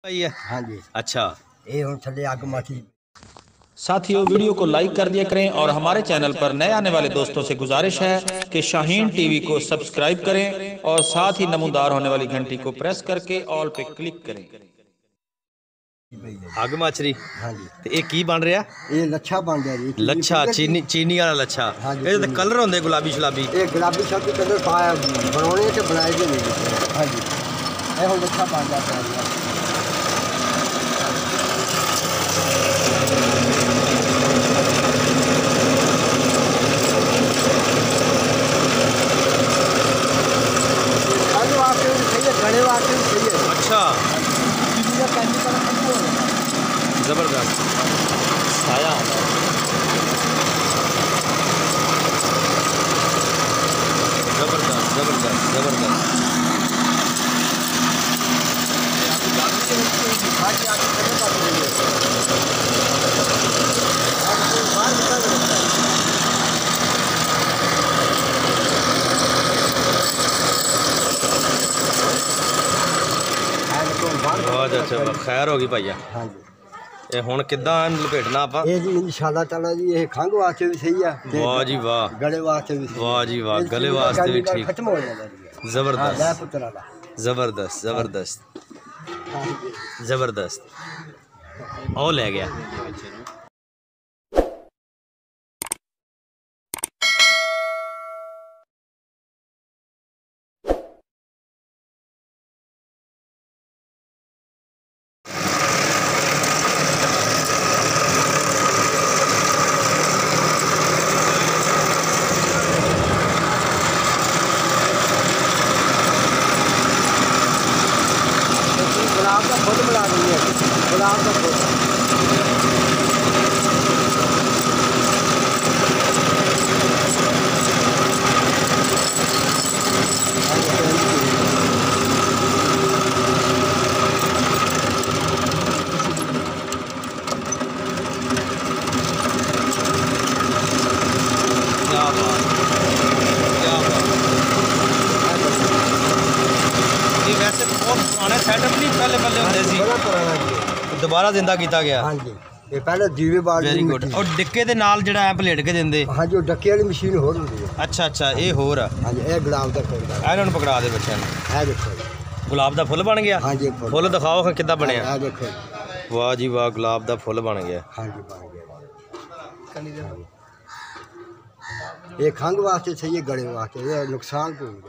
हाँ जी। अच्छा, ये हुण थल्ले अग माठी। साथियों, वीडियो को लाइक कर दिया करें और हमारे चैनल पर नए आने वाले दोस्तों से गुजारिश है कि शाहीन टीवी को सब्सक्राइब करें और साथ ही नमूदार होने वाली घंटी को प्रेस करके ऑल पे क्लिक करें। अग माचरी हाँ जी। ते ये की बन रहा? ये लच्छा बन रहा जी। लच्छा चीनी वाला लच्छा। हाँ जी, ये तो कलर होंगे गुलाबी शलाबी। ये गुलाबी शलाबी कलर पाया बनाने से बनाए थे नहीं। हाँ जी, ये हुण लच्छा बन जाता है। गड़े वास्ते भी सही है। अच्छा, जबरदस्त साया जबरदस्त जबरदस्त जबरदस्त। बहुत अच्छा, खैर होगी भैया। हाँ जी। ये हुण किद्दां लपेटना आपां? ये जी इंशाअल्लाह ताला जी ये खंघ वास्ते भी सही है। वाह जी वाह, गले वास्ते भी सही है। वाह जी वाह, गले वास्ते भी ठीक। खत्म हो जाएगा जी। जबरदस्त हाँ, पुत्र वाला जबरदस्त जबरदस्त जबरदस्त। ओ ले गया। गुलाब का फूल बना रही है। गुलाब का फूल क्या बात, क्या बात। ये वैसे बहुत पुराने सेटअप नहीं, पहले होते सी, बड़ा पुराना जी। दोबारा जिंदा किया गया। हाँ जी, ये पहले दीवे बाल वेरी गुड। और डिक्के दे नाल जिहड़ा ऐ प्लेट के दिंदे। हाँ जी, डक्के वाली मशीन होर हुंदी है। अच्छा अच्छा, ये होर आ। हाँ जी, ये गुलाब का फूल है। इन्हां नूं पकड़ा दे बच्चों नूं। है देखो जी। गुलाब दा फुल बन गया। हाँ जी, फुल दिखाओ हां किद्दां बनिया। है देखो जी। वाह जी वाह, गुलाब दा फुल बन गया। हाँ जी, बन गया। ये खंघ वास्ते सही है, गले वास्ते ये नुकसान कोई नहीं।